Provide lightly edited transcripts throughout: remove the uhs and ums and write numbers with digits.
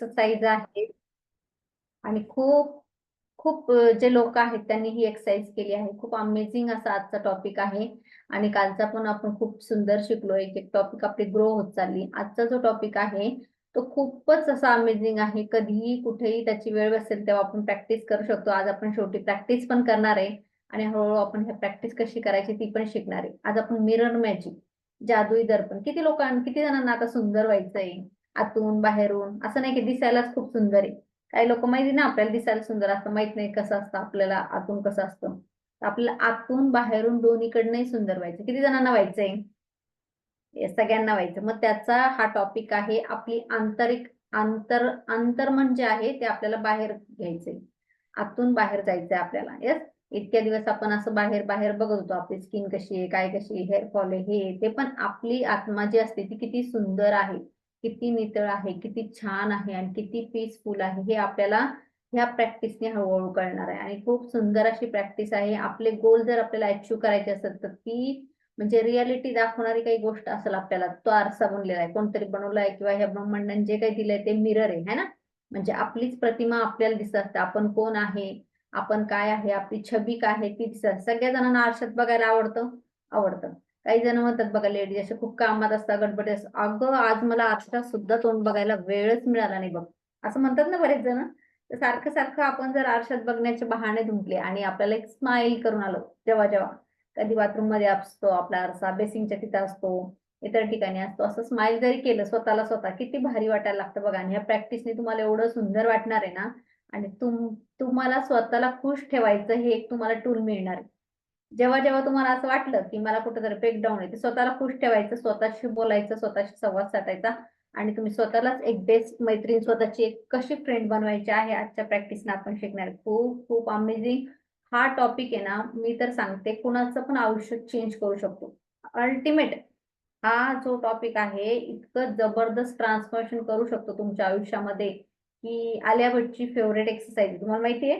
Exercise आहे आणि खूप खूप जे लोक आहेत त्यांनी ही एक्सरसाइज केली आहे. खूप अमेझिंग असा आजचा टॉपिक आहे आणि कालचा पण आपण खूप सुंदर शिकलो. एक एक टॉपिक आपली ग्रो होत चालली. आजचा जो टॉपिक आहे तो खूपच असा अमेझिंग आहे. कधीही कुठेही त्याची वेळ असेल तेव्हा आपण प्रॅक्टिस करू शकतो. आज आपण शेवटी प्रॅक्टिस पण करणार आहे आणि हळूहळू आपण हे प्रॅक्टिस कशी करायची ती पण शिकणार आहे. आज आपण मिरर मॅजिक, जादुई दर्पण. किती जणांना आता सुंदर व्हायचंय आतून बाहेरून. असं नाही की दिसायलाच खूप सुंदर आहे. काही लोक माहिती ना आपल्याला दिसायला सुंदर असतं, माहित नाही कसं असतं आपल्याला आतून कसं असतं. आपल्याला आतून बाहेरून दोन्हीकडनंही सुंदर व्हायचं. किती जणांना व्हायचंय? सगळ्यांना व्हायचं. मग त्याचा हा टॉपिक आहे आपली आंतरिक अंतर म्हणजे आहे ते आपल्याला बाहेर घ्यायचंय. आतून बाहेर जायचंय आपल्याला. येस. इतक्या दिवस आपण असं बाहेर बाहेर बघत होतो आपली स्किन कशी आहे, काय कशी आहे, हेअर फॉल आहे, हे ते, पण आपली आत्मा जी असते ती किती सुंदर आहे, किती नितळ आहे, किती छान आहे आणि किती पीसफुल आहे हे आपल्याला ह्या प्रॅक्टिसने हळूहळू कळणार आहे. आणि खूप सुंदर अशी प्रॅक्टिस आहे. आपले गोल जर आपल्याला अचीव्ह करायचे असेल तर ती म्हणजे रियालिटी दाखवणारी काही गोष्ट असेल आपल्याला. तो आरसा बनलेला आहे, कोणतरी बनवलाय किंवा ह्या ब्रह्मांडाने जे काही दिलंय ते मिरर आहे, है ना. म्हणजे आपलीच प्रतिमा आपल्याला दिसत असते. आपण कोण आहे, आपण काय आहे, आपली छबी काय आहे ती दिसत. सगळ्या जणांना आरशात बघायला आवडतं. काही जण म्हणतात बघा, लेडीज असे खूप कामात असतात, गडबडी असतात, अगं आज मला आरशात सुद्धा तोंड बघायला वेळच मिळाला नाही बघ, असं म्हणतात ना बरेच जण. तर सारखं सारखं आपण जर आरशात बघण्याचे बहाणे धुंडले आणि आपल्याला एक स्माइल करून आलो, जेव्हा जेव्हा कधी बाथरूम मध्ये असतो आपला आरसा, बेसिंगच्या तिथं असतो, इतर ठिकाणी असतो, असं स्माइल जरी केलं स्वतःला स्वतः किती भारी वाटायला लागतं बघा. आणि ह्या प्रॅक्टिसने तुम्हाला एवढं सुंदर वाटणार आहे ना. आणि तुम्हाला स्वतःला खुश ठेवायचं हे एक तुम्हाला टूल मिळणार आहे. जेव्हा जेव्हा तुम्हाला असं वाटलं की मला कुठेतरी ब्रेकडाऊन आहे, ते स्वतःला खुश ठेवायचं, स्वतःशी बोलायचं, स्वतःशी संवाद साधायचा आणि तुम्ही स्वतःलाच एक बेस्ट मैत्रीण, स्वतःची एक कशी फ्रेंड बनवायची आहे आजच्या प्रॅक्टिसने आपण शिकणार. खूप खूप अमेझिंग हा टॉपिक आहे ना. मी तर सांगते कुणाचं पण आयुष्य चेंज करू शकतो. अल्टिमेट हा जो टॉपिक आहे इतकं जबरदस्त ट्रान्सफॉर्मेशन करू शकतो तुमच्या आयुष्यामध्ये की आलिया भट्टची फेवरेट एक्सरसाइज तुम्हाला माहितीये.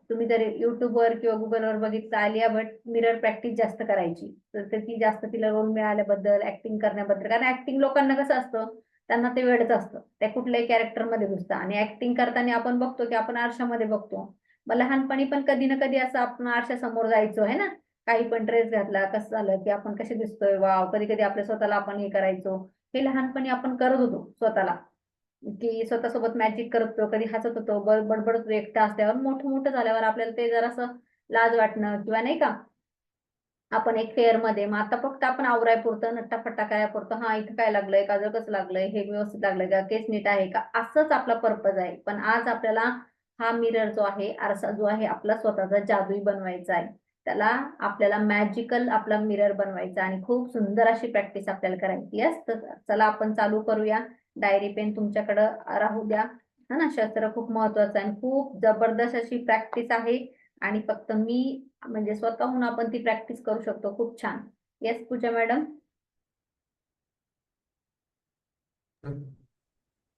तुम्ही जर युट्यूबवर किंवा गुगलवर बघितलं, आलिया भट्ट मिरर प्रॅक्टिस जास्त करायची, तर ती जास्त तिला रोल मिळाल्याबद्दल, ऍक्टिंग करण्याबद्दल. कारण ऍक्टिंग लोकांना कसं असतं, त्यांना ते वेळच असतं, त्या कुठल्याही कॅरेक्टर मध्ये घुसतं. आणि ऍक्टिंग करताना आपण बघतो की आपण आरशामध्ये बघतो. मग लहानपणी पण कधी ना कधी असं आपण आरशासमोर जायचो आहे ना. काही पण ड्रेस घातला कसं झालं की आपण कसे दिसतोय, वाव. कधी कधी आपल्या स्वतःला आपण हे करायचो. हे लहानपणी आपण करत होतो स्वतःला, की स्वतःसोबत मॅजिक करत होतो, कधी हसत होतो, बडबडत होतो एकटा असल्यावर. मोठं मोठं झाल्यावर आपल्याला ते जरासं लाज वाटणं किंवा नाही का, आपण एक फेअर मध्ये, मग आता फक्त आपण आवराय पुरतं, नट्टाफट्टा काय पुरतं, हा इथं काय लागलंय, काजळ कसं लागलंय, हे व्यवस्थित लागलंय का, केस नीट आहे का, असंच आपला पर्पज आहे. पण आज आपल्याला हा मिरर जो आहे, आरसा जो आहे, आपला स्वतःचा जादुई बनवायचा आहे. त्याला आपल्याला मॅजिकल आपला मिरर बनवायचा आणि खूप सुंदर अशी प्रॅक्टिस आपल्याला करायची आहे. तर चला आपण चालू करूया. डायरी पेन तुमच्याकडं राहू द्या, हा ना. शस्त्र खूप महत्वाचं आहे, खूप जबरदस्त अशी प्रॅक्टिस आहे. आणि फक्त मी म्हणजे स्वतःहून आपण ती प्रॅक्टिस करू शकतो. खूप छान. येस पूजा मॅडम.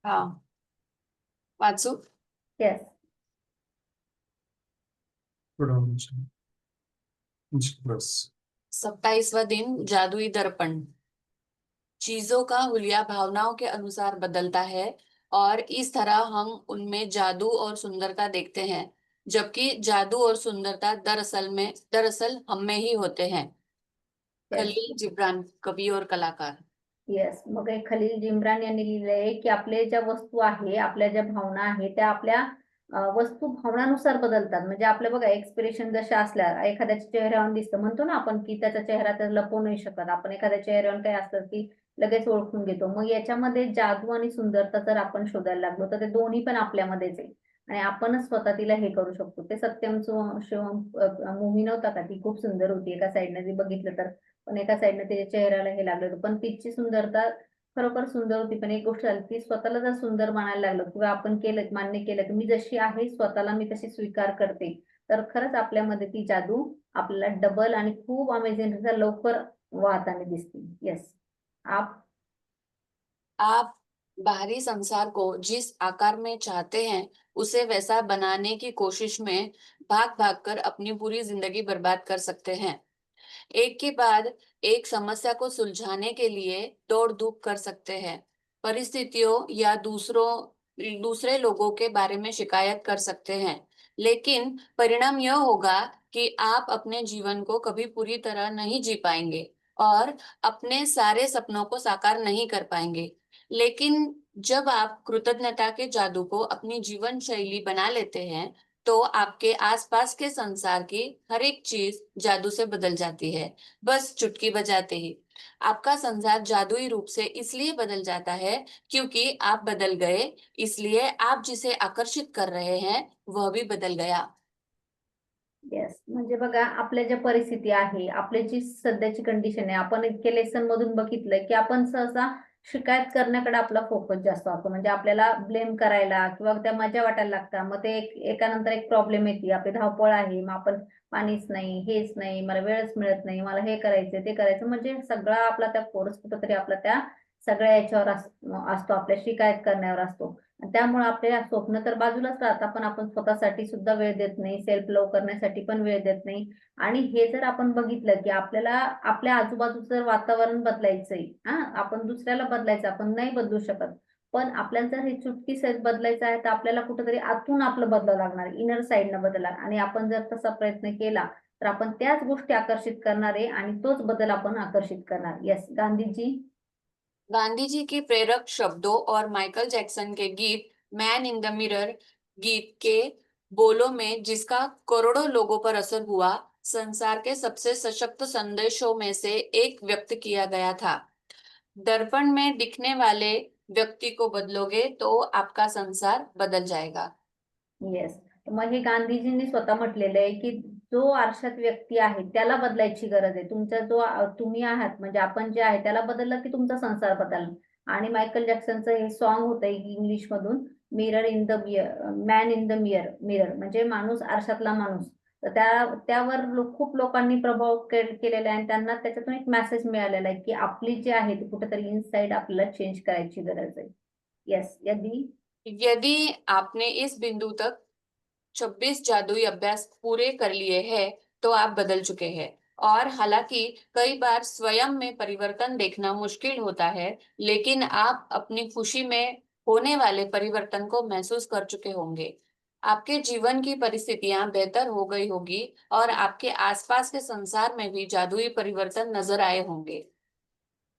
हाँ, वाचू. येस. बस 27वां दिन, जादुई दर्पण। चीजों का हुलिया भावनाओं के अनुसार बदलता है और इस तरह हम उनमें जादू और सुंदरता देखते हैं, जबकि जादू और सुंदरता दरअसल हम में ही होते हैं। खलील जिब्रान, कवि और कलाकार। येस. मग हे खलील जिम्रान यांनी लिहिलंय की आपले ज्या वस्तू आहे, आपल्या ज्या भावना आहे त्या आपल्या वस्तू भावनानुसार बदलतात. म्हणजे आपल्या बघा एक्सप्रेशन जशा असल्या, एखाद्याच्या चेहऱ्यावर दिसतं, म्हणतो ना आपण की त्याचा चेहरा तर लपवू नाही शकत आपण. एखाद्या चेहऱ्यावर काही असतं की लगेच ओळखून घेतो. मग याच्यामध्ये जादू आणि सुंदरता जर आपण शोधायला लागलो तर ते दोन्ही पण आपल्यामध्येच आहे आणि आपणच स्वतः तिला हे करू शकतो. ते सत्यम शिवम मूवी नव्हता का, ती खूप सुंदर होती. एका साईडने जे बघितलं तर, पण एका साईडने तिच्या चेहऱ्याला हे लागलं होतं, पण तिची सुंदरता खरोखर सुंदर होती. पण एक गोष्ट झाली, ती स्वतःला जर सुंदर मानायला लागलो किंवा आपण केलं, मान्य केलं की मी जशी आहे स्वतःला मी तशी स्वीकार करते, तर खरंच आपल्यामध्ये ती जादू आपल्याला डबल आणि खूप अमेझिंग लवकर वाहताना दिसते. येस. आप बाहरी संसार को जिस आकार में चाहते हैं उसे वैसा बनाने की कोशिश में भाग भाग कर अपनी पूरी जिंदगी बर्बाद कर सकते हैं। एक के बाद एक समस्या को सुलझाने के लिए दौड़ धूप कर सकते हैं। परिस्थितियों या दूसरों दूसरे लोगों के बारे में शिकायत कर सकते हैं, लेकिन परिणाम यह होगा कि आप अपने जीवन को कभी पूरी तरह नहीं जी पाएंगे और अपने सारे सपनों को साकार नहीं कर पाएंगे। लेकिन जब आप कृतज्ञता के जादू को अपनी जीवन शैली बना लेते हैं, तो आपके आसपास के संसार की हर एक चीज जादू से बदल जाती है, बस चुटकी बजाते ही। आपका संसार जादुई रूप से इसलिए बदल जाता है क्योंकि आप बदल गए, इसलिए आप जिसे आकर्षित कर रहे हैं वह भी बदल गया। येस, म्हणजे बघा आपल्या ज्या परिस्थिती आहे, आपली जी सध्याची कंडिशन आहे, आपण इतके लेसन मधून बघितलं की आपण सहसा शिकायत करण्याकडे आपला फोकस जास्त असतो. म्हणजे आपल्याला ब्लेम करायला किंवा त्या मजा वाटायला लागतात. मग ते एकानंतर एक प्रॉब्लेम येते. आपली धावपळ आहे, मग आपण पाणीच नाही, हेच नाही, मला वेळच मिळत नाही, मला हे करायचं ते करायचं, म्हणजे सगळा आपला त्या फोर्स कुठंतरी आपला त्या सगळ्या याच्यावर असतो, आपल्या शिकायत करण्यावर असतो. त्यामुळे आपल्या स्वप्न तर बाजूलाच राहतात, पण आपण स्वतःसाठी सुद्धा वेळ देत नाही, सेल्फ लव्ह करण्यासाठी पण वेळ देत नाही. आणि हे जर आपण बघितलं की आपल्याला आपल्या आजूबाजूचं जर वातावरण बदलायचंय, हा, आपण दुसऱ्याला बदलायचं, आपण नाही बदलू शकत, पण आपल्याला जर हे चुटकी सहित बदलायचं आहे, तर आपल्याला कुठेतरी आतून आपलं बदलावं लागणार, इनर साईडनं बदलणार. आणि आपण जर तसा प्रयत्न केला तर आपण त्याच गोष्टी आकर्षित करणार आहे आणि तोच बदल आपण आकर्षित करणार. येस, गांधीजी. गांधी जी की प्रेरक शब्दों और माइकल जैक्सन के गीत मैन इन द मिरर गीत के बोलों में जिसका करोड़ों लोगों पर असर हुआ, संसार के सबसे सशक्त संदेशों में से एक व्यक्त किया गया था। दर्पण में दिखने वाले व्यक्ति को बदलोगे तो आपका संसार बदल जाएगा। येस, मग हे गांधीजींनी स्वतः म्हटलेलं आहे की जो आरशात व्यक्ती आहे त्याला बदलायची गरज आहे. तुमचा जो तुम्ही आहात, म्हणजे आपण जे आहे त्याला बदललं की तुमचा संसार बदलला. आणि मायकल जॅक्सनचं हे सॉन्ग होतं इंग्लिश मधून, mirror in the man in the mirror, म्हणजे माणूस आरशातला माणूस. तर त्यावर खूप लोकांनी प्रभाव केलेला आहे आणि त्यांना त्याच्यातून एक मेसेज मिळालेला आहे की आपली जी आहे ती कुठेतरी इनसाइड आपल्याला चेंज करायची गरज आहे. येस, यदि यदि आपने इस बिंदु तक 26 जादुई अभ्यास पूरे कर लिए हैं, तो आप बदल चुके हैं। और हालांकि कई बार स्वयं में परिवर्तन देखना मुश्किल होता है, लेकिन आप अपनी खुशी में होने वाले परिवर्तन को महसूस कर चुके होंगे। आपके जीवन की परिस्थितियां बेहतर हो गई होगी और आपके आसपास के संसार में भी जादुई परिवर्तन नजर आए होंगे।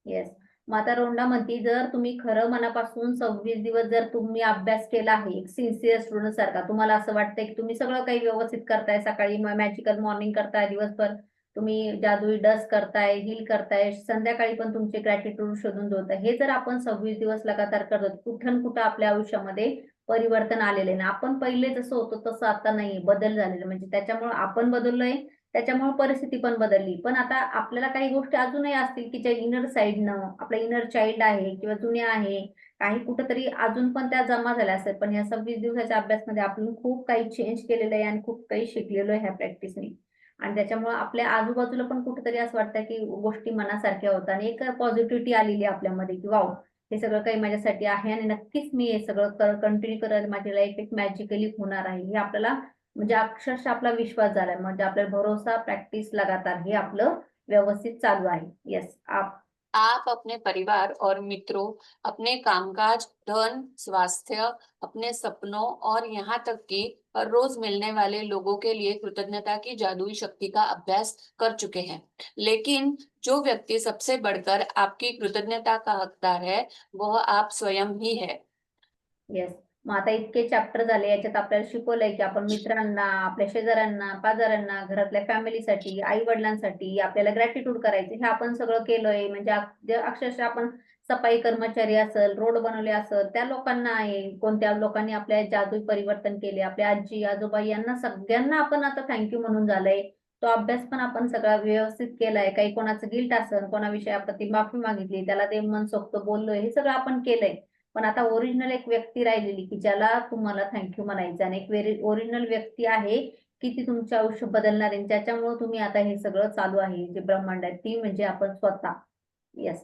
येस. माता रोंडा म्हणती, जर तुम्ही खरं मनापासून 26 दिवस जर तुम्ही अभ्यास केला आहे, एक सिन्सिअर स्टुडंट सारखा, तुम्हाला असं वाटतंय की तुम्ही सगळं काही व्यवस्थित करताय, सकाळी मॅजिकल मॉर्निंग करताय, दिवसभर तुम्ही जादुई डस्ट करताय, हील करताय, संध्याकाळी पण तुमचे ग्रॅटिट्यूड शोधून धुताय, हे जर आपण 26 दिवस लगातार करतो, कुठं न कुठं आपल्या आयुष्यामध्ये परिवर्तन आलेले ना. आपण पहिले जसं होतो तसं आता नाही, बदल झालेले, म्हणजे त्याच्यामुळे आपण बदललोय, त्याच्यामुळे परिस्थिती पण बदलली. पण आता आपल्याला काही गोष्टी अजूनही असतील की ज्या इनर साइडनं आपला इनर चाइल्ड आहे किंवा जुन्या आहे, काही कुठंतरी अजून पण त्या जमा झाल्या असतात. पण या 26 दिवसाच्या अभ्यासमध्ये आपण खूप काही चेंज केलेलं आहे आणि खूप काही शिकलेलो आहे ह्या प्रॅक्टिसने. आणि त्याच्यामुळे आपल्या आजूबाजूला पण कुठेतरी असं वाटतं की गोष्टी मनासारख्या होतात आणि एक पॉझिटिव्हिटी आलेली आहे आपल्यामध्ये की वाव, हे सगळं काही माझ्यासाठी आहे आणि नक्कीच मी हे सगळं कंटिन्यू करत माझी लाईफ एक मॅजिकली होणार आहे, हे आपल्याला म्हणजे अक्षरशः आपला विश्वास झालाय. म्हणजे आपला भरोसा, प्रॅक्टिस लगातार हे आपलं व्यवस्थित चालू आहे. येस, आप अपने परिवार और मित्रों, अपने कामकाज, धन, स्वास्थ्य, अपने सपनों और यहाँ तक कि हर रोज मिलने वाले लोगों के लिए कृतज्ञता की जादुई शक्ति का अभ्यास कर चुके हैं। लेकिन जो व्यक्ति सबसे बढ़कर आपकी कृतज्ञता का हकदार है, वह आप स्वयं ही है। येस. मग आता इतके चॅप्टर झाले, याच्यात आपल्याला शिकवलंय की आपण मित्रांना, आपल्या शेजाऱ्यांना, पाजाऱ्यांना, घरातल्या फॅमिलीसाठी, आई वडिलांसाठी आपल्याला ग्रॅटिट्यूड करायचे, हे आपण सगळं केलंय. म्हणजे अक्षरशः आपण सफाई कर्मचारी असेल, रोड बनवले असेल, त्या लोकांना आहे, कोणत्या लोकांनी आपल्या जादू परिवर्तन केले, आपल्या आजी आजोबा यांना सगळ्यांना आपण आता थँक्यू म्हणून झालंय. तो अभ्यास पण आपण सगळा व्यवस्थित केलाय. काही कोणाचं गिल्ट असेल, कोणाविषयी आपण माफी मागितली, त्याला ते मनसोक्त बोललोय, हे सगळं आपण केलंय. पण आता ओरिजिनल एक व्यक्ती राहिलेली की ज्याला तुम्हाला थँक्यू म्हणायचं, आणि एक ओरिजिनल व्यक्ती आहे की ती तुमचं आयुष्य बदलणार आहे, ज्याच्यामुळे तुम्ही आता हे सगळं चालू आहे, जे ब्रह्मांड आहे, ती म्हणजे आपण स्वतः. येस.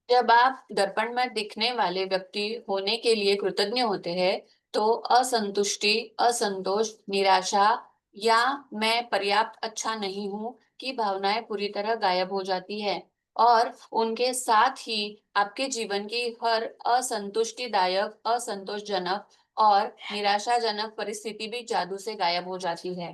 जब आप दर्पण में दिखने वाले व्यक्ति होने के लिए कृतज्ञ होते हैं, तो असंतुष्टि, असंतोष, निराशा या मैं पर्याप्त अच्छा नहीं हूं की भावनाएं पूरी तरह गायब हो जाती है। और उनके साथ ही आपके जीवन की हर असंतुष्टिदायक, असंतोषजनक और निराशाजनक परिस्थिति भी जादू से गायब हो जाती है।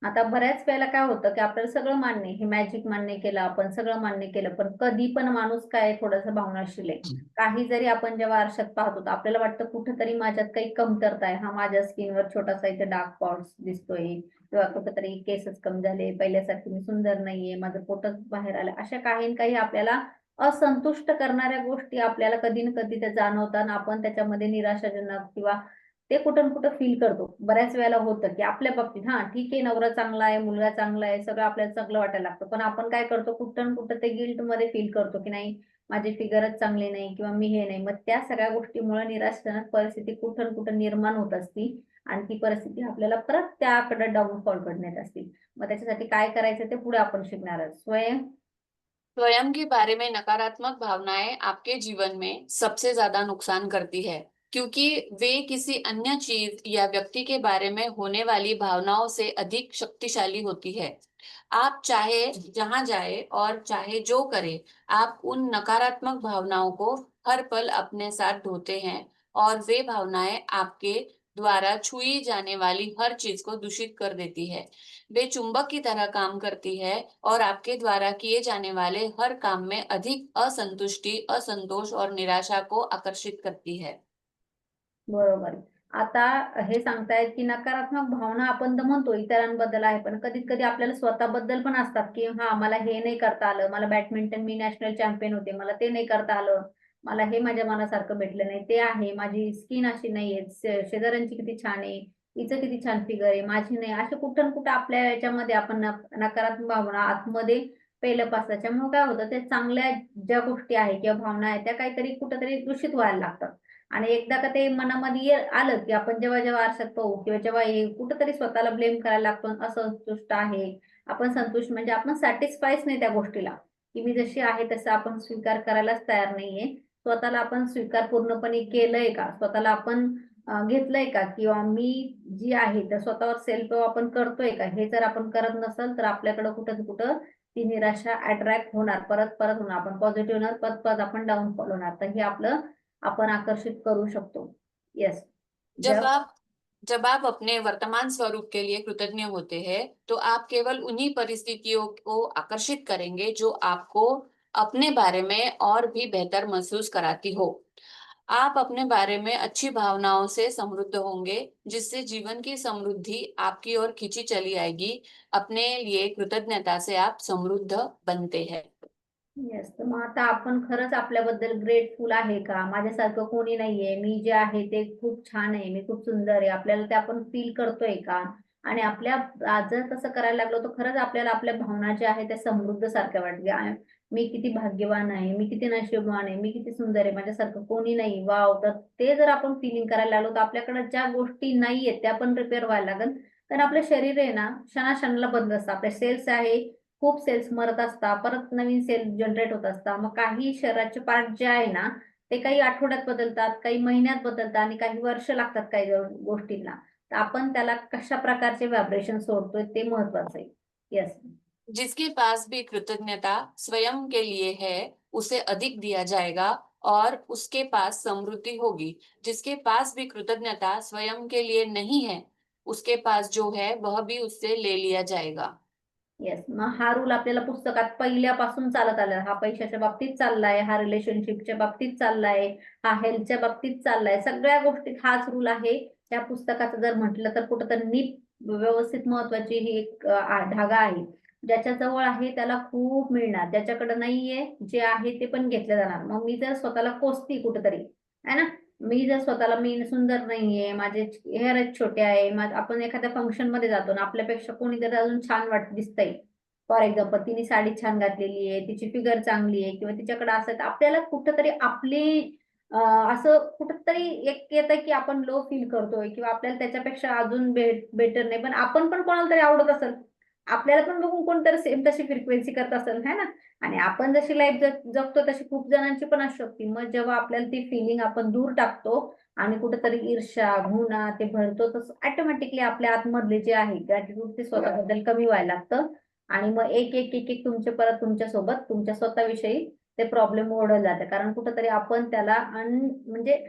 आता बऱ्याच वेळेला काय होतं की आपल्याला सगळं मान्य आहे, हे मॅजिक मान्य केलं आपण, सगळं मान्य केलं, पण कधी पण माणूस काय थोडंसं भावनाशील आहे. काही जरी आपण जेव्हा आरशात पाहतो तर आपल्याला वाटतं कुठेतरी माझ्यात काही कमतरता आहे. हा, माझ्या स्किनवर छोटासा इथे डार्क स्पॉट्स दिसतोय, किंवा कुठेतरी केसच कमी झाले, पहिल्यासारखी मी सुंदर नाहीये, माझं पोटच बाहेर आलं. अशा काही न काही आपल्याला असंतुष्ट करणाऱ्या गोष्टी आपल्याला कधी ना कधी त्या जाणवतात आणि आपण त्याच्यामध्ये निराशाजनक किंवा ते कुठं न कुठं फील करतो. बऱ्याच वेळेला होतं की आपल्या बाबतीत हा ठीक आहे, नवरा चांगला आहे, मुलगा चांगला आहे, सगळं आपल्याला चांगलं वाटायला लागतं, पण आपण काय करतो, कुठं न कुठं ते गिल्ट मध्ये फील करतो की नाही, माझी फिगरच चांगली नाही किंवा मी हे नाही. मग त्या सगळ्या गोष्टीमुळे निराशाजनक परिस्थिती कुठं न कुठं निर्माण होत असती आणि ती परिस्थिती आपल्याला परत त्याकडे डाऊनफॉल कडे नेत असते. मग त्याच्यासाठी काय करायचं ते पुढे आपण शिकणार आहोत. स्वयं के बारे में नकारात्मक भावनाएं आपके जीवन में सबसे ज्यादा नुकसान करती है, क्योंकि वे किसी अन्य चीज या व्यक्ति के बारे में होने वाली भावनाओं से अधिक शक्तिशाली होती है। आप चाहे जहां जाए और चाहे जो करे, आप उन नकारात्मक भावनाओं को हर पल अपने साथ ढोते हैं, और वे भावनाएं आपके द्वारा छुई जाने वाली हर चीज को दूषित कर देती है। वे चुंबक की तरह काम करती है और आपके द्वारा किए जाने वाले हर काम में अधिक असंतुष्टि, असंतोष और निराशा को आकर्षित करती है। बरोबर. आता हे सांगतायत की नकारात्मक भावना आपण तर म्हणतो इतरांबद्दल आहे, पण कधी-कधी आपल्याला स्वतःबद्दल पण असतात, की हां, मला हे नाही करता आलं. मला बॅडमिंटन मी नॅशनल चॅम्पियन होते. मला ते नाही करता आलं. मला हे माझ्या मनासारखं भेटलं नाही. ते आहे. माझी स्किन अशी नाहीये. शेजाऱ्यांची किती छान आहे. हिचं किती छान फिगर आहे. माझी नाही. असे कुठं ना कुठं आपल्या याच्यामध्ये आपण नकारात्मक भावना आतमध्ये पेलत असतात. त्याच्यामुळे काय होतं, ते चांगल्या ज्या गोष्टी आहेत किंवा भावना आहेत, त्या काहीतरी कुठेतरी दूषित व्हायला लागतात. आणि एकदा का ते मनामध्ये आलं, की आपण जेव्हा-जेव्हा आरशात पाहू किंवा जेव्हा हे कुठेतरी स्वतःला ब्लेम करायला लागतो, असंतुष्ट आहे. आपण संतुष्ट म्हणजे आपण सॅटिस्फायच नाही त्या गोष्टीला, की मी जशी आहे तसं आपण स्वीकार करायलाच तयार नाहीये. स्वतःला आपण स्वीकार पूर्णपणे केलंय का? स्वतःला आपण घेतलंय का? किंवा मी जी आहे तर स्वतःवर सेल्फ लव्ह आपण करतोय का? हे जर आपण करत नसेल, तर आपल्याकडे कुठं ना कुठं ती निराशा अट्रॅक्ट होणार, परत-परत होणार. आपण पॉझिटिव्ह होणार, परत-परत आपण डाउनफॉल होणार. तर हे आपलं आपण आकर्षित करू शकतो. येस. जब जब आप जब आप अपने वर्तमान स्वरूप के लिए कृतज्ञ होते हैं, तो आप केवल उन्हीं परिस्थितियों को आकर्षित करेंगे जो आपको अपने बारे में और भी बेहतर महसूस कराती हो। आप अपने बारे में अच्छी भावनाओं से समृद्ध होंगे, जिससे जीवन की समृद्धि आपकी ओर खींची चली आएगी। अपने लिए कृतज्ञता से आप समृद्ध बनते हैं। येस. तर मग आता आपण खरंच आपल्याबद्दल ग्रेटफुल आहे का? माझ्यासारखं कोणी नाहीये. मी जे आहे ते खूप छान आहे. मी खूप सुंदर आहे. आपल्याला ते आपण फील करतोय का? आणि आपल्या जर तसं करायला लागलो, तर खरंच आपल्याला आपल्या भावना ज्या आहेत त्या समृद्ध सारख्या वाटतील. मी किती भाग्यवान आहे. मी किती नशीबवान आहे. मी किती सुंदर आहे. माझ्यासारखं कोणी नाही. वॉव! तर ते जर आपण फीलिंग करायला लागलो, तर आपल्याकडे ज्या गोष्टी नाहीयेत त्या पण रिपेअर व्हायला लागेल. कारण आपलं शरीर आहे ना, क्षणाक्षणाला बदलत असतं. आपले सेल्स आहे खूप सेल्स मरत असतात, परत नवीन सेल जनरेट होत असतात. मग काही शरीराचे पार्ट जे आहे ना, ते काही आठवड्यात बदलतात, काही महिन्यात बदलतात आणि काही वर्ष लागतात काही गोष्टींना. तर आपण त्याला कशा प्रकारचे व्हायब्रेशन सोडतोय ते महत्वाचं आहे. येस. जिसके पास भी कृतज्ञता स्वयं के लिए है, उसे अधिक दिया जाएगा और उसके पास समृद्धि होगी। जिसके पास भी कृतज्ञता स्वयं के लिए नहीं है, उसके पास जो है वह भी उससे ले लिया जाएगा। येस. मग हा रूल आपल्याला पुस्तकात पहिल्यापासून चालत आला. हा पैशाच्या बाबतीत चाललाय, हा रिलेशनशिपच्या बाबतीत चाललाय, हा हेल्थच्या बाबतीत चाललाय. सगळ्या गोष्टीत हाच रूल आहे. त्या पुस्तकाचं जर म्हटलं तर कुठेतरी नीट व्यवस्थित महत्वाची ही एक धागा आहे. ज्याच्या जवळ आहे त्याला खूप मिळणार. ज्याच्याकडे नाहीये, जे आहे ते पण घेतलं जाणार. मग मी जर स्वतःला कोसती कुठेतरी, आहे ना? मी जर स्वतःला मी सुंदर नाहीये, माझे हेअरच छोटे आहे. आपण एखाद्या फंक्शनमध्ये जातो आणि आपल्यापेक्षा कोणीतरी अजून छान दिसतंय. फॉर एक्झाम्पल तिने साडी छान घातलेली आहे, तिची फिगर चांगली आहे किंवा तिच्याकडे असं आहे, तर आपल्याला कुठेतरी असं कुठेतरी एक येतं की आपण लो फील करतोय किंवा आपल्याला त्याच्यापेक्षा अजून बेटर नाही. पण आपण पण कोणाला तरी आवडत असेल. आपल्याला पण बघून कोणतरी सेम तशी फ्रिक्वेन्सी करत असेल, है ना? आणि आपण जशी लाईफ जगतो तशी खूप जणांची पण असू शकते. मग जेव्हा आपल्याला ती फिलिंग आपण दूर टाकतो आणि कुठेतरी ईर्ष्या, घृणा ते भरतो, तसं ऑटोमॅटिकली आपल्या आतमधले जे आहे ग्रॅटिट्यूड ते स्वतःबद्दल कमी व्हायला लागतं आणि मग एक एक एक एक तुमचे परत तुमच्या सोबत तुमच्या स्वतःविषयी ते प्रॉब्लेम ओढत जाते. कारण कुठंतरी आपण त्याला म्हणजे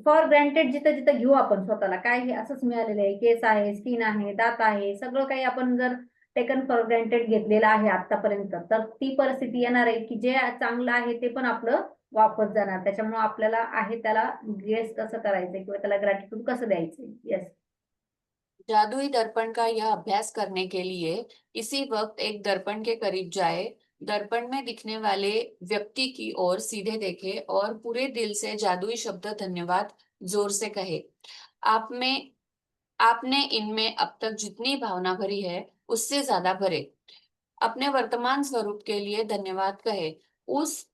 फॉर ग्रँटेड जिथं जिथं घेऊ आपण स्वतःला, काय हे असंच मिळालेलं आहे, केस आहे, स्किन आहे, दात आहे, सगळं काही आपण जर टेकन फॉर ग्रँटेड घेतलेलं आहे आतापर्यंत, तर ती परिस्थिती येणार आहे की जे चांगलं आहे ते पण आपलं वापस जाणार. त्याच्यामुळे आपल्याला आहे त्याला गेस कसं करायचं किंवा त्याला ग्रॅटिट्यूड कसं द्यायचं. येस. जादुई दर्पण का यह अभ्यास करने के लिए इसी वक्त एक दर्पण के करीब जाए, दर्पण में दिखने वाले व्यक्ति की ओर सीधे देखे और पूरे दिल से जादुई शब्द धन्यवाद जोर से कहे। आप में आपने इनमें अब तक जितनी भावना भरी है उससे ज्यादा भरे। अपने वर्तमान स्वरूप के लिए धन्यवाद कहे। उस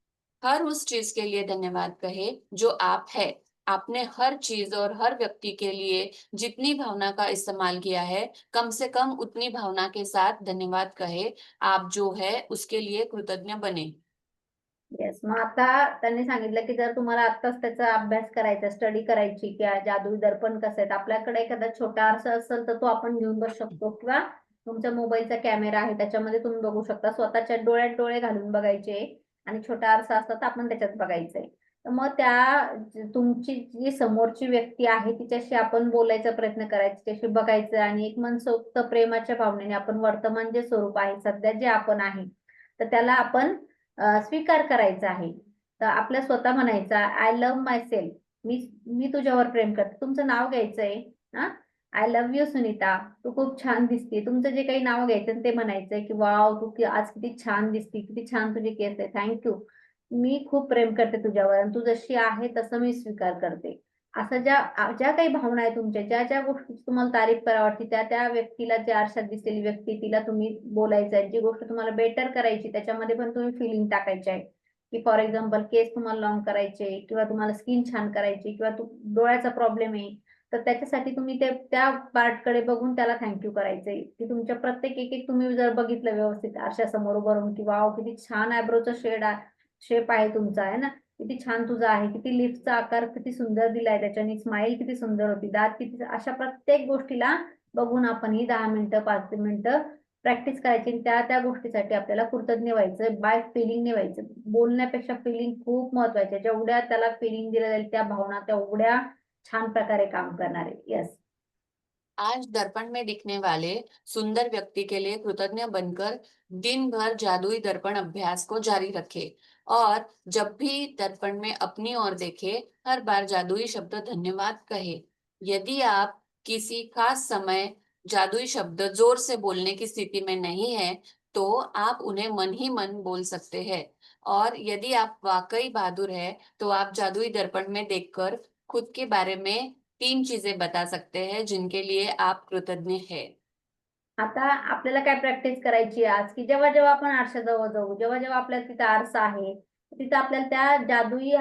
हर उस चीज के लिए धन्यवाद कहे जो आप है। आपने हर चीज और हर व्यक्ति के लिए जितनी भावना का इस्तेमाल किया है, कम से कम उतनी भावना के साथ धन्यवाद कहे। आप जो है उसके लिए कृतज्ञ बने। येस. मग आता त्यांनी सांगितलं की जर तुम्हाला आत्ताच त्याचा अभ्यास करायचा, स्टडी करायची की जादुई दर्पण कसं आहे, तर आपल्याकडे एखादा छोटा आरसा असेल तर तो आपण घेऊन बसू शकतो, किंवा तुमच्या मोबाईलचा कॅमेरा आहे त्याच्यामध्ये तुम्ही बघू शकता. स्वतःच्या डोळ्यात डोळे घालून बघायचे आणि छोटा आरसा असता तर आपण त्याच्यात बघायचंय. तर मग तुमची जी समोरची व्यक्ती आहे तिच्याशी आपण बोलायचा प्रयत्न करायचा, तिच्याशी बघायचं आणि एक मनसोक्त प्रेमाच्या भावनेने आपण वर्तमान जे स्वरूप आहे, सध्या जे आपण आहे, तर त्याला आपण स्वीकार करायचा आहे. तर आपल्या स्वतः म्हणायचा, आय लव्ह माय सेल्फ. मी मी तुझ्यावर प्रेम करते. तुमचं नाव घ्यायचंय. हा, आय लव्ह यू सुनीता, तू खूप छान दिसते. तुमचं जे काही नाव घ्यायचं ते म्हणायचंय की वाव तू आज किती छान दिसते, किती छान तुझे केस आहे, थँक्यू. मी खूप प्रेम करते तुझ्यावर आणि तू जशी आहे तसं मी स्वीकार करते. असं ज्या ज्या काही भावना आहे तुमच्या, ज्या ज्या गोष्टीची तुम्हाला तारीफ करा वाटते, त्या त्या व्यक्तीला, ज्या आरशात दिसलेली व्यक्ती तिला तुम्ही बोलायचं आहे. जी गोष्ट तुम्हाला बेटर करायची त्याच्यामध्ये पण तुम्ही फिलिंग टाकायची आहे. की फॉर एक्झाम्पल केस तुम्हाला लॉंग करायचे किंवा तुम्हाला स्किन छान करायची किंवा डोळ्याचा प्रॉब्लेम आहे, तर त्याच्यासाठी तुम्ही त्या पार्टकडे बघून त्याला थँक्यू करायचंय. की तुमच्या प्रत्येक एक एक तुम्ही जर बघितलं व्यवस्थित आरशासमोर उभं राहून की वाव किती छान आयब्रोचा शेप आहे तुमचा, आहे ना, किती छान तुझा आहे, किती लिप्सचा आकार किती सुंदर दिलाय त्याच्याने, स्माईल किती सुंदर होती, दात किती, अशा प्रत्येक गोष्टीला बघून आपण ही 10 मिनिटं 5 मिनिटं प्रॅक्टिस करायची. आणि त्या त्या गोष्टीसाठी आपल्याला कृतज्ञ व्हायचं, बाय फिलिंगने व्हायचं. बोलण्यापेक्षा फिलिंग खूप महत्वाची आहे. जेवढ्या त्याला फिलिंग दिल्या जाईल त्या भावना तेवढ्या छान प्रकारे काम करणार आहे. येस. आज दर्पण में दिखने वाले सुंदर व्यक्ति के लिए कृतज्ञ बनकर दिन भर जादुई दर्पण अभ्यास को जारी रखे, और जब भी दर्पण में अपनी ओर देखे, हर बार जादुई शब्द धन्यवाद कहे। यदि आप किसी खास समय जादुई शब्द जोर से बोलने की स्थिति में नहीं है, तो आप उन्हें मन ही मन बोल सकते हैं। और यदि आप वाकई बहादुर है, तो आप जादुई दर्पण में देखकर खुद के बारे में 3 चीजें बता सकते हैं जिनके लिए आप कृतज्ञ है। आता आपल्याला काय प्रॅक्टिस करायची आहे आज, की जेव्हा जेव्हा आपण आरशाजवळ जाऊ, जेव्हा जेव्हा आपल्याला तिथं आरसा आहे, तिथं आपल्याला त्या जादुई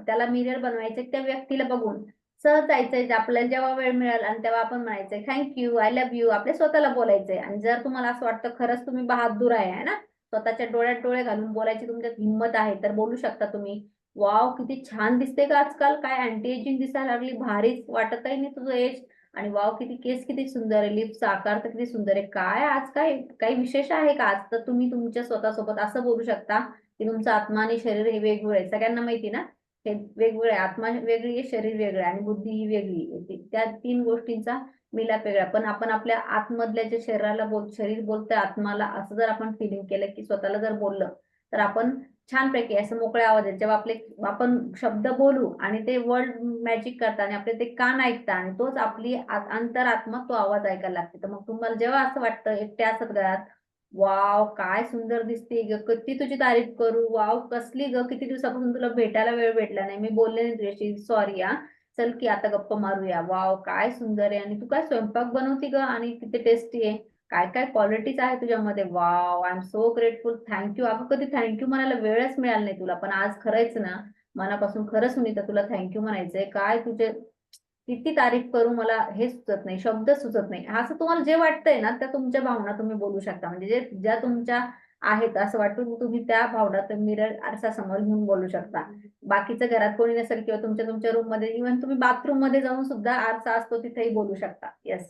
त्याला मिरर बनवायचे, त्या व्यक्तीला बघून सहज जायचंय. आपल्याला जेव्हा वेळ मिळेल आणि तेव्हा आपण म्हणायचंय थँक्यू, आय लव्ह यू, आपल्या स्वतःला बोलायचंय. आणि जर तुम्हाला असं वाटतं खरंच तुम्ही बहादूर आहे ना, स्वतःच्या डोळ्यात डोळे घालून बोलायची तुमच्यात हिंमत आहे, तर बोलू शकता तुम्ही, वाव किती छान दिसते का आजकाल, काय अँटी एजिंग दिसायला लागली, भारीच वाटतही नाही तुझं एज. आणि वाव किती केस किती सुंदर आहे, लिप्सचा आकार तर किती सुंदर आहे, काय आज काय काही विशेष आहे का आज. तर तुम्ही तुमच्या स्वतःसोबत असं बोलू शकता की तुमचं आत्मा आणि शरीर हे वेगवेगळे आहे. सगळ्यांना माहिती ना, हे वेगवेगळे, आत्मा वेगळी आहे, शरीर वेगळं आहे आणि बुद्धी ही वेगळी आहे. त्या 3 गोष्टींचा मिलाप वेगळा. पण आपण आपल्या आतमधल्या जे शरीराला शरीर बोलतंय आत्माला, असं जर आपण फिलिंग केलं की स्वतःला जर बोललं, तर आपण छानपैकी असं मोकळ्या आवाजात जेव्हा आपण शब्द बोलू आणि ते वर्ड मॅजिक करता आणि आपले ते कान ऐकता आणि तोच आपली अंतरात्मा तो आवाज ऐकायला लागते. तर मग तुम्हाला जेव्हा असं वाटतं एकटे असत घरात, वाव काय सुंदर दिसते ग, किती तुझी तारीफ करू, वाव कसली ग, किती दिवसापासून तुला भेटायला वेळ भेटला नाही, मी बोलले नाही तुझ्याशी, सॉरी हा, चल की आता गप्पा मारूया, वाव काय सुंदर आहे, आणि तू काय स्वयंपाक बनवती ग आणि किती टेस्टी आहे, काय काय क्वालिटीज आहे तुझ्यामध्ये, wow I am so grateful, thank you. अगं कधी थँक्यू म्हणायला वेळच मिळाला नाही तुला, पण आज खरंच ना, मनापासून खरंच सुनीता तुला थँक्यू म्हणायचंय. काय तुझे किती तारीफ करू, मला हे सुचत नाही, शब्द सुचत नाही. असं तुम्हाला जे वाटतंय ना, त्या तुमच्या भावना तुम्ही बोलू शकता. म्हणजे ज्या तुमच्या आहेत असं वाटून तुम्ही त्या भावना मिरर आरसा समोर घेऊन बोलू शकता. बाकीचं घरात कोणी नसेल किंवा तुमच्या तुमच्या रूम मध्ये, इव्हन तुम्ही बाथरूम मध्ये जाऊन सुद्धा आरसा असतो तिथेही बोलू शकता. येस.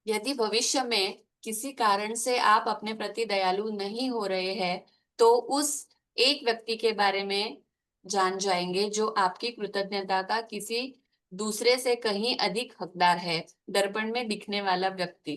यदि भविष्य में किसी कारण से आप अपने प्रति दयालु नहीं हो रहे हैं, तो उस एक व्यक्ति के बारे में जान जाएंगे जो आपकी कृतज्ञता का किसी दूसरे से कहीं अधिक हकदार है। दर्पण में दिखने वाला व्यक्ति।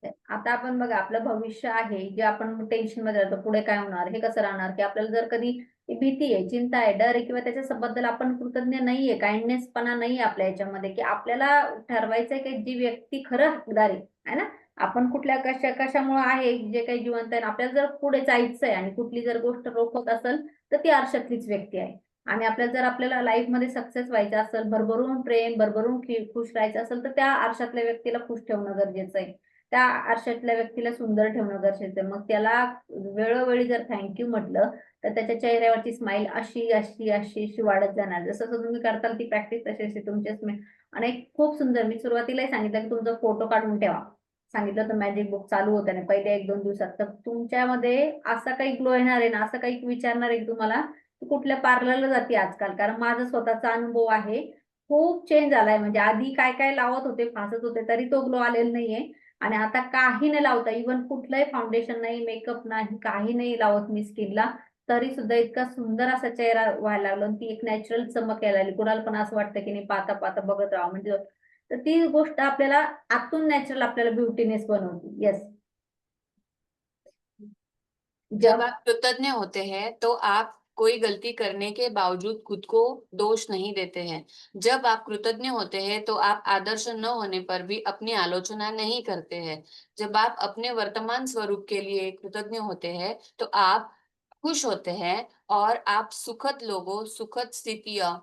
आता आपण बघा, आपलं भविष्य आहे जे आपण टेन्शन मध्ये राहतो, पुढे काय होणार, हे कसं राहणार, की आपल्याला जर कधी भीती आहे, चिंता आहे, डर आहे किंवा त्याच्याबद्दल आपण कृतज्ञ नाहीये, काइंडनेसपणा नाहीये आपल्या याच्यामध्ये, की आपल्याला ठरवायचंय की जी व्यक्ती खरं हकदार आहे ना, आपण कुठल्या कशामुळे आहे जे काही जिवंत आहे, आपल्याला जर पुढे जायचंय आणि कुठली जर गोष्ट रोखत असेल तर ती आरशातलीच व्यक्ती आहे. आणि आपल्याला लाईफमध्ये सक्सेस व्हायचं असेल, भरभरून प्रेम, भरभरून खुश राहायचं असेल, तर त्या आरशातल्या व्यक्तीला खुश ठेवणं गरजेचं आहे. त्या आरशातल्या व्यक्तीला सुंदर ठेवणं गरजेचं आहे. मग त्याला वेळोवेळी जर थँक्यू म्हटलं तर त्याच्या चेहऱ्यावरची स्माईल अशी अशी अशी अशी वाढत जाणार. जसं जसं तुम्ही करताल ती प्रॅक्टिस तशी अशी तुमच्या आणि खूप सुंदर, मी सुरुवातीलाही सांगितलं की तुमचा फोटो काढून ठेवा. सांगितलं होतं मॅजिक बुक चालू होतं ना पहिले 1-2 दिवसात, तर तुमच्यामध्ये असा काही ग्लो येणार आहे ना, असं काही विचारणार आहे तुम्हाला, तू कुठल्या पार्लरला जाते आजकाल. कारण माझा स्वतःचा अनुभव आहे, खूप चेंज झालाय. म्हणजे आधी काय काय लावत होते, फासत होते, तरी तो ग्लो आलेला नाहीये. आणि आता काही न लावता, इव्हन कुठलंही फाउंडेशन नाही, मेकअप नाही, काही नाही लावत मी स्किनला, तरी सुद्धा इतका सुंदर असा चेहरा व्हायला लागला आणि ती एक नॅचरल चमक यायला लागली. कुणाला पण असं वाटतं की नाही पाहता पाहता बघत राहावं, म्हणजे तर ती गोष्ट आपल्याला आतून नॅचरल आपल्याला ब्युटीनेस बनवते. येस. जब जब आप कृतज्ञ होते हैं तो आप कोई गलती करने के बावजूद खुद को दोष नहीं देते हैं। जब आप कृतज्ञ होते हैं तो आप आदर्श न होने पर भी अपनी आलोचना नहीं करते हैं। जब आप अपने वर्तमान स्वरूप के लिए कृतज्ञ होते हैं तो आप खुश होते हैं और आप सुखद लोगों, सुखद स्थितियों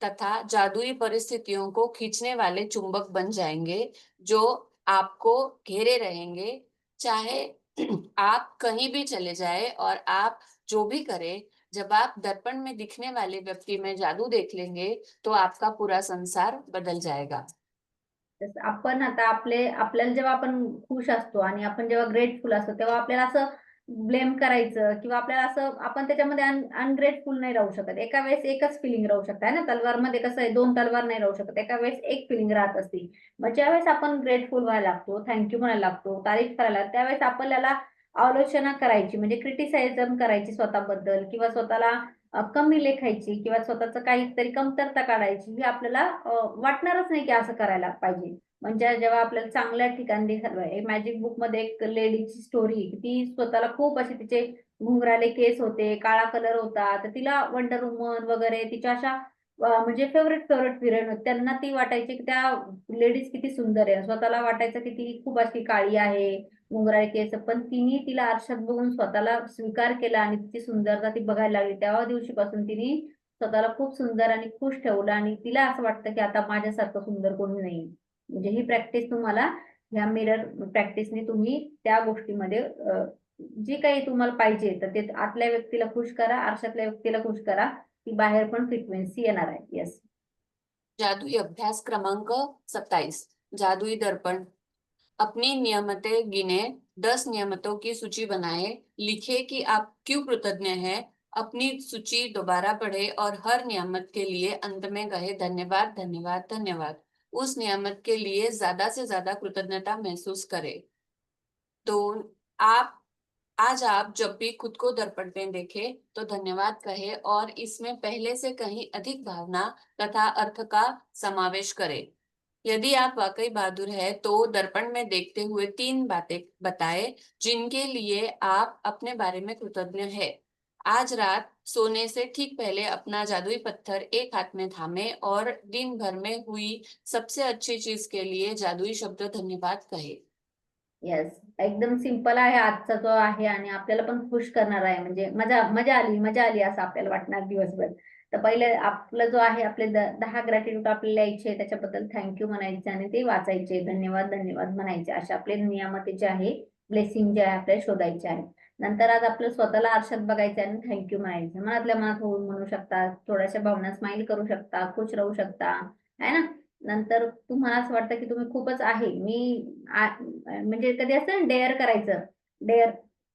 तथा जादुई परिस्थितियों को खींचने वाले चुंबक बन जाएंगे, जो आपको घेरे रहेंगे। चाहे आप कहीं भी चले जाए और आप जो भी करें, जब आप दर्पण में दिखने वाले व्यक्ति में जादू देख लेंगे तो आपका पूरा संसार बदल जाएगा। तसं आपण आता आपल्याला जेव्हा आपण खुश असतो आणि आपण जेव्हा ग्रेटफुल असतो, तेव्हा आपल्याला असं ब्लेम करायचं किंवा आपल्याला असं आपण त्याच्यामध्ये अनग्रेटफुल नाही राहू शकत. एका वेळेस एकच फिलिंग राहू शकते ना. तलवारमध्ये कसं आहे, 2 तलवार नाही राहू शकत. एका वेळेस एक फिलिंग राहत असते. मग ज्यावेळेस आपण ग्रेटफुल व्हायला लागतो, थँक म्हणायला लागतो, तारीफ करायला, त्यावेळेस आपल्याला आलोचना करायची म्हणजे क्रिटिसायझम करायची स्वतःबद्दल किंवा स्वतःला कमी लेखायची किंवा स्वतःचं काहीतरी कमतरता काढायची, ही आपल्याला वाटणारच नाही की असं करायला पाहिजे. म्हणजे जेव्हा आपल्याला चांगल्या ठिकाणी मॅजिक बुक मध्ये एक लेडीची स्टोरी, ती स्वतःला खूप असे तिचे घुंगराले केस होते, काळा कलर होता, तर तिला वंडर वुमन वगैरे तिच्या अशा म्हणजे फेवरेट हिरोईन होती. त्यांना ती वाटायची की त्या लेडीज किती सुंदर आहे. स्वतःला वाटायचं की ती खूप अशी काळी आहे, घुंगराळे केस. पण तिला आरशात बघून स्वतःला स्वीकार केला आणि तिची सुंदरता ती बघायला लागली. त्या दिवशीपासून तिने स्वतःला खूप सुंदर आणि खुश ठेवलं आणि तिला असं वाटतं की आता माझ्यासारखं सुंदर कोणी नाही. म्हणजे ही प्रॅक्टिस तुम्हाला ह्या मिरर प्रॅक्टिसने तुम्ही त्या गोष्टीमध्ये जी काही तुम्हाला पाहिजे तर ते आतल्या व्यक्तीला खुश करा, आरशातल्या व्यक्तीला खुश करा. ती बाहेर पण फ्रिक्वेन्सी येणार आहे. येस. जादुई अभ्यास क्रमांक 27। जादुई दर्पण। अपनी नियमतें गिने, 10 नियमतों की सूची बनाए, लिखे कि आप क्यों कृतज्ञ हैं। अपनी सूची दोबारा पढ़े और हर नियामत के लिए अंत में कहे धन्यवाद धन्यवाद धन्यवाद। उस नियामत के लिए ज्यादा से ज्यादा कृतज्ञता महसूस करें। तो आप आज आप जब भी खुद को दर्पण में देखें तो धन्यवाद कहें और इसमें पहले से कहीं अधिक भावना तथा अर्थ का समावेश करें। यदि आप वाकई बहादुर है तो दर्पण में देखते हुए 3 बातें बताएं जिनके लिए आप अपने बारे में कृतज्ञ है। आज रात सोने से ठीक पहले अपना जादुई पत्थर एक हाथ में थामे और दिन भर में हुई सबसे अच्छी चीज के लिए जादुई शब्द धन्यवाद कहे। येस. एकदम सिंपल आहे आजचा जो आहे आणि आपल्याला पण खुश करणार आहे. म्हणजे मजा मजा आली मजा आली असं आपल्याला वाटणार दिवसभर. तर पहिले आपलं जो आहे आपले 10 ग्रॅटिट्यूड आपल्याला लिहायचे, त्याच्याबद्दल थँक्यू म्हणायचे आणि ते वाचायचे, धन्यवाद धन्यवाद म्हणायचे. असे आपले नियामते जे आहे, ब्लेसिंग जे आहे आपल्याला शोधायचे आहे. नंतर आज आपलं स्वतःला आरशात बघायचं आणि थँक्यू म्हणायचं. मनातल्या मनात होऊन म्हणू शकता, थोड्याशा भावना स्माइल करू शकता, खुश राहू शकता, है ना. नंतर तुम्हाला असं वाटतं की तुम्ही खूपच आहे म्हणजे कधी असतं ना डेअर करायचं, डेअर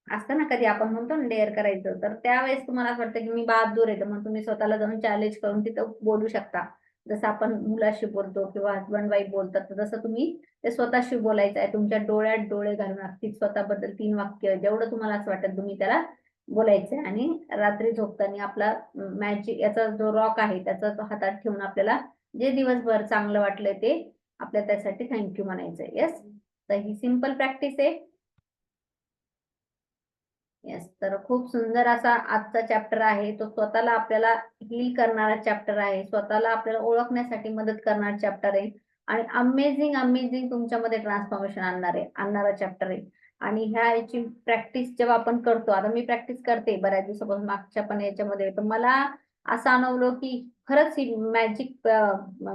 असतं ना, कधी आपण म्हणतो ना डेअर करायचं, तर त्यावेळेस तुम्हाला असं वाटतं की मी बहादूर आहे, तर मग तुम्ही स्वतःला जाऊन चॅलेंज करून तिथं बोलू शकता. जसं आपण मुलाशी बोलतो किंवा हसबंड वाईफ बोलतात, तर तसं तुम्ही ते स्वतःशी बोलायचं आहे. तुमच्या डोळ्यात डोळे घालून अगदी स्वतःबद्दल 3 वाक्य जेवढं तुम्हाला असं वाटेल तुम्ही त्याला बोलायचंय. आणि रात्री झोपताना आपला मॅजिक याचा जो रॉक आहे त्याचा तो हातात ठेवून आपल्याला जे दिवसभर चांगलं वाटलंय ते आपल्याला त्यासाठी थँक्यू म्हणायचंय. येस, तर ही सिंपल प्रॅक्टिस आहे. येस, तर खूप सुंदर असा आजचा चॅप्टर आहे. तो स्वतःला आपल्याला हील करणारा चॅप्टर आहे. स्वतःला आपल्याला ओळखण्यासाठी मदत करणारा चॅप्टर आहे. आणि अमेझिंग अमेझिंग तुमच्यामध्ये ट्रान्सफॉर्मेशन आणणारा चॅप्टर आहे. आणि याची प्रॅक्टिस जेव्हा आपण करतो, आता मी प्रॅक्टिस करते बऱ्याच दिवसापासून मागच्या पण याच्यामध्ये, तर मला असं अनुभवलं की खरंच ही मॅजिक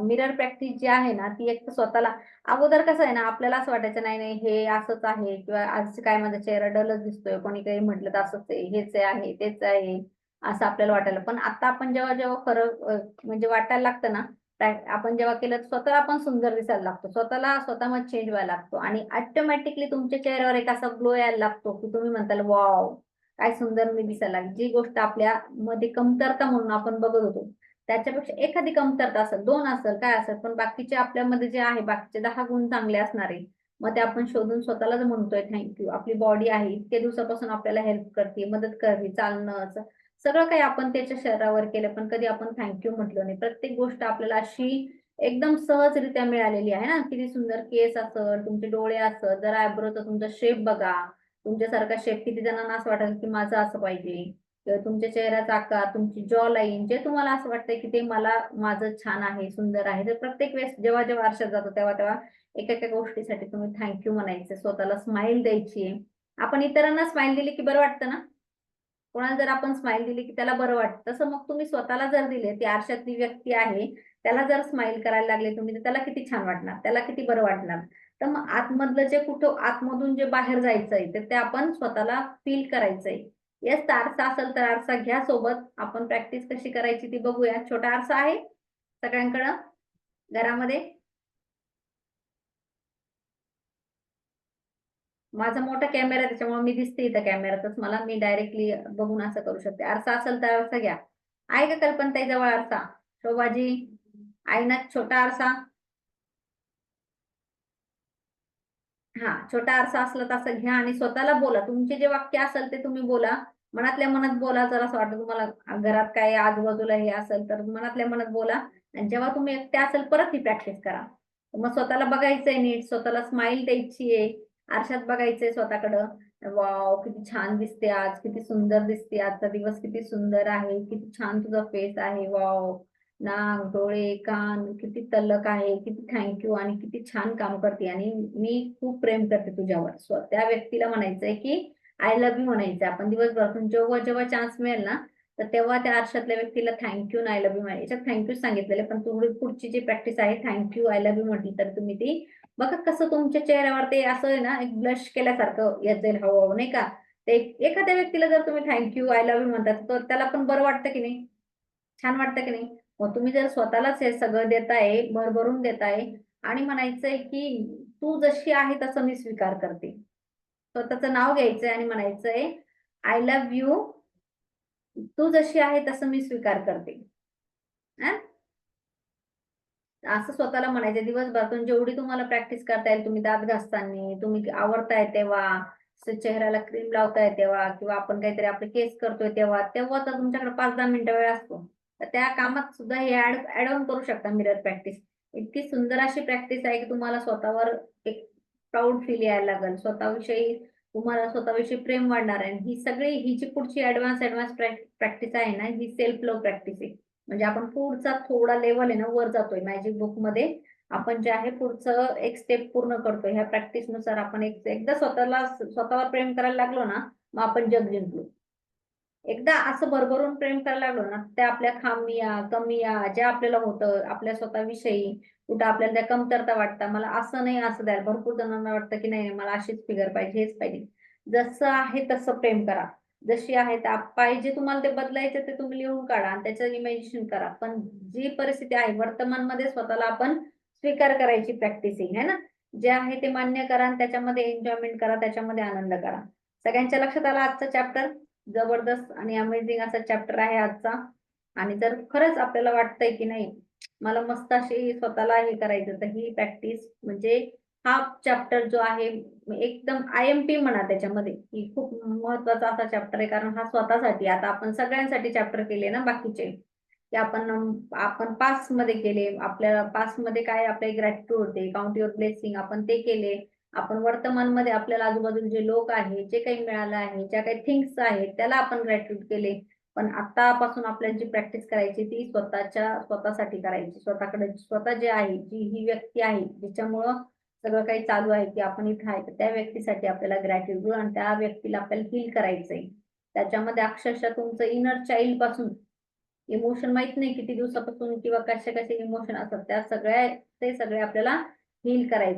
मिरर प्रॅक्टिस जी आहे ना, ती एक तर स्वतःला अगोदर कसं आहे ना, आपल्याला असं वाटायचं नाही नाही हे असंच आहे किंवा आज काय माझा चेहरा डलच दिसतोय, कोणी काही म्हटलं तर असंच आहे, हेच आहे तेच आहे, असं आपल्याला वाटायला. पण आता आपण जेव्हा जेव्हा खरं म्हणजे वाटायला लागतं ना, आपण जेव्हा केलं तर स्वतःला आपण सुंदर दिसायला लागतो, स्वतःला स्वतःमध्ये चेंज व्हायला लागतो आणि ऑटोमॅटिकली तुमच्या चेहऱ्यावर एक असा ग्लो यायला लागतो की तुम्ही म्हणताल वाव, काय सुंदर मी दिसायला लागली. जी गोष्ट आपल्या मध्ये कमतरता म्हणून आपण बघत होतो, त्याच्यापेक्षा एखादी कमतरता असेल, 2 असेल, काय असेल, पण बाकीचे आपल्यामध्ये जे आहे, बाकीचे 10 गुण चांगले असणार आहे. मग ते आपण शोधून स्वतःलाच म्हणतोय थँक्यू. आपली बॉडी आहे, इतके दिवसापासून आपल्याला हेल्प करते, मदत करते, चालणं, सगळं काही आपण त्याच्या शरीरावर केलं, पण कधी आपण थँक्यू म्हटलं नाही. प्रत्येक गोष्ट आपल्याला अशी एकदम सहजरित्या मिळालेली आहे ना. किती सुंदर केस असेल, तुमचे डोळे असेल, जरा आयब्रोचा तुमचा शेप बघा. तुमच्यासारखा शेप किती जणांना असं वाटेल की माझं असं पाहिजे. किंवा तुमच्या चेहऱ्याचा आकार, तुमची जॉ लाईन, जे तुम्हाला असं वाटतंय की ते मला माझं छान आहे, सुंदर आहे, तर प्रत्येक वेळेस जेव्हा जेव्हा आरशात जातो तेव्हा तेव्हा एका एका गोष्टीसाठी तुम्ही थँक्यू म्हणायचं, स्वतःला स्माइल द्यायची. आपण इतरांना स्माइल दिली की बरं वाटतं ना. कोणाला जर आपण स्माइल दिली की त्याला बरं वाटतं, तसं मग तुम्ही स्वतःला जर दिले, ती आरशातली व्यक्ती आहे त्याला जर स्माइल करायला लागले तुम्ही, तर त्याला किती छान वाटणार, त्याला किती बरं वाटणार. तर मग आतमधलं जे कुठं आतमधून जे बाहेर जायचंय तर ते आपण स्वतःला फील करायचंय. येस, तर आरसा असेल तर आरसा घ्या सोबत. आपण प्रॅक्टिस कशी करायची ती बघूया. छोटा आरसा आहे सगळ्यांकडं घरामध्ये. माझा मोठा कॅमेरा आहे त्याच्यामुळे मी दिसते इथं कॅमेऱ्यातच मला. मी डायरेक्टली बघून असं करू शकते. आरसा असेल तर आरसा घ्या. आहे का कल्पनाताई जवळ आरसा? शोभाजी, आईनाथ छोटा आरसा. हा, छोटा आरसा असला तसं घ्या आणि स्वतःला बोला. तुमचे जे वाक्य असेल ते तुम्ही बोला. मनातल्या मनात बोला. जर असं वाटतं तुम्हाला घरात काय आजूबाजूला हे असेल तर मनातल्या मनात बोला. आणि जेव्हा तुम्ही एकटे असेल परत ती प्रॅक्टिस करा. मग स्वतःला बघायचंय नीट, स्वतःला स्माइल द्यायची आहे. आरशात बघायचंय स्वतःकडं. वॉव, किती छान दिसते आज, किती सुंदर दिसते, आजचा दिवस किती सुंदर आहे, किती छान तुझा फेस आहे. वॉव, नाक, डोळे, कान किती तल्लख आहे, किती थँक्यू आणि किती छान काम करते आणि मी खूप प्रेम करते तुझ्यावर. त्या व्यक्तीला म्हणायचंय की आय लव्ह यू म्हणायचं. आपण दिवसभरातून जेव्हा जेव्हा चान्स मिळेल ना, तर तेव्हा त्या आरशातल्या व्यक्तीला थँक्यू आय लव्ह यू म्हणायचं. याच्यात थँक्यू सांगितलेले, पण थोडी पुढची जी प्रॅक्टिस आहे थँक्यू आय लव्ह यू म्हटली तर तुम्ही ती बघा कसं तुमच्या चेहऱ्यावर ते असं आहे ना, एक ब्लश केल्यासारखं येत जाईल हळूहळू, नाही का. ते एखाद्या व्यक्तीला जर तुम्ही थँक्यू आय लव्ह यू म्हणतात तर त्याला पण बरं वाटतं की नाही, छान वाटतं की नाही. मग तुम्ही जर स्वतःलाच हे सगळं देताय, भरभरून देताय आणि म्हणायचंय की तू जशी आहे तसं मी स्वीकार करते. स्वतःचं नाव घ्यायचंय आणि म्हणायचंय आय लव्ह यू, तू जशी आहे तसं मी स्वीकार करते. हा, असं स्वतःला म्हणायचं. दिवसभरातून जेवढी तुम्हाला प्रॅक्टिस करता येईल, तुम्ही दात घासताना, तुम्ही आवरताय तेव्हा, चेहऱ्याला क्रीम लावताय तेव्हा, किंवा आपण काहीतरी आपले केस करतोय तेव्हा, तेव्हा तर तुमच्याकडे 5-10 मिनिटं वेळ असतो. तर त्या कामात सुद्धा हे ऍड ऑन करू शकता मिरर प्रॅक्टिस. इतकी सुंदर अशी प्रॅक्टिस आहे की तुम्हाला स्वतःवर एक प्राऊड फील यायला लागेल. स्वतःविषयी तुम्हाला स्वतःविषयी प्रेम वाढणार आहे. ही सगळी ही जी पुढची ऍडव्हान्स प्रॅक्टिस आहे ना, ही सेल्फ लव्ह प्रॅक्टिस आहे. म्हणजे आपण पुढचा थोडा लेवल आहे ना वर जातोय. मॅजिक बुक मध्ये आपण जे आहे पुढचं एक स्टेप पूर्ण करतोय. ह्या प्रॅक्टिस नुसार आपण एकदा स्वतःवर प्रेम करायला लागलो ना, मग आपण जग जिंकलो. एकदा असं भरभरून प्रेम करायला लागलो ना, त्या आपल्या खामिया कमिया जे आपल्याला होतं आपल्या स्वतःविषयी, कुठं आपल्याला त्या कमतरता वाटतं, मला असं नाही असं द्यायला. भरपूर जणांना वाटतं की नाही मला अशीच फिगर पाहिजे, हेच पाहिजे. जसं आहे तसं प्रेम करा. जशी आहे पाहिजे तुम्हाला ते बदलायचं ते तुम्ही लिहून काढा आणि त्याचं इमॅजिनेशन करा. पण जी परिस्थिती आहे वर्तमानमध्ये स्वतःला आपण स्वीकार करायची प्रॅक्टिस आहे ना. जे आहे ते मान्य करा आणि त्याच्यामध्ये एन्जॉयमेंट करा, त्याच्यामध्ये आनंद करा. सगळ्यांच्या लक्षात आला आजचा चॅप्टर? जबरदस्त आणि अमेझिंग असा चॅप्टर आहे आजचा. आणि जर खरंच आपल्याला वाटतंय की नाही मला मस्त अशी स्वतःला हे करायचं, तर ही प्रॅक्टिस म्हणजे हा चॅप्टर जो आहे एकदम IMP म्हणा त्याच्यामध्ये, की खूप महत्वाचा असा चॅप्टर आहे, कारण हा स्वतःसाठी. आता आपण सगळ्यांसाठी चॅप्टर केले ना बाकीचे, की आपण पास्ट मध्ये केले, आपल्या पास्ट मध्ये काय आपले ग्रॅटिट्यूड होते, काउंट युअर ब्लेसिंग आपण ते केले. आपण वर्तमान मध्ये आपल्याला आजूबाजूला जे लोक आहेत, जे काही मिळालं आहे, ज्या काही थिंग्स आहेत त्याला आपण ग्रॅटिट्यूड केले. पण आतापासून आपल्याला जी प्रॅक्टिस करायची ती स्वतःसाठी करायची. स्वतःकडे स्वतः जे आहे, जी ही व्यक्ती आहे जिच्यामुळं सगळं काही चालू आहे, की आपण इथे आहे, तर त्या व्यक्तीसाठी आपल्याला ग्रॅटिट्यूड आणि त्या व्यक्तीला आपल्याला हील करायचंय. त्याच्यामध्ये अक्षरशः तुमचं इनर चाइल्ड पासून इमोशन, माहित नाही किती दिवसापासून किंवा कसे कसे इमोशन असतात, त्या सगळ्या ते सगळे आपल्याला हील करायचे.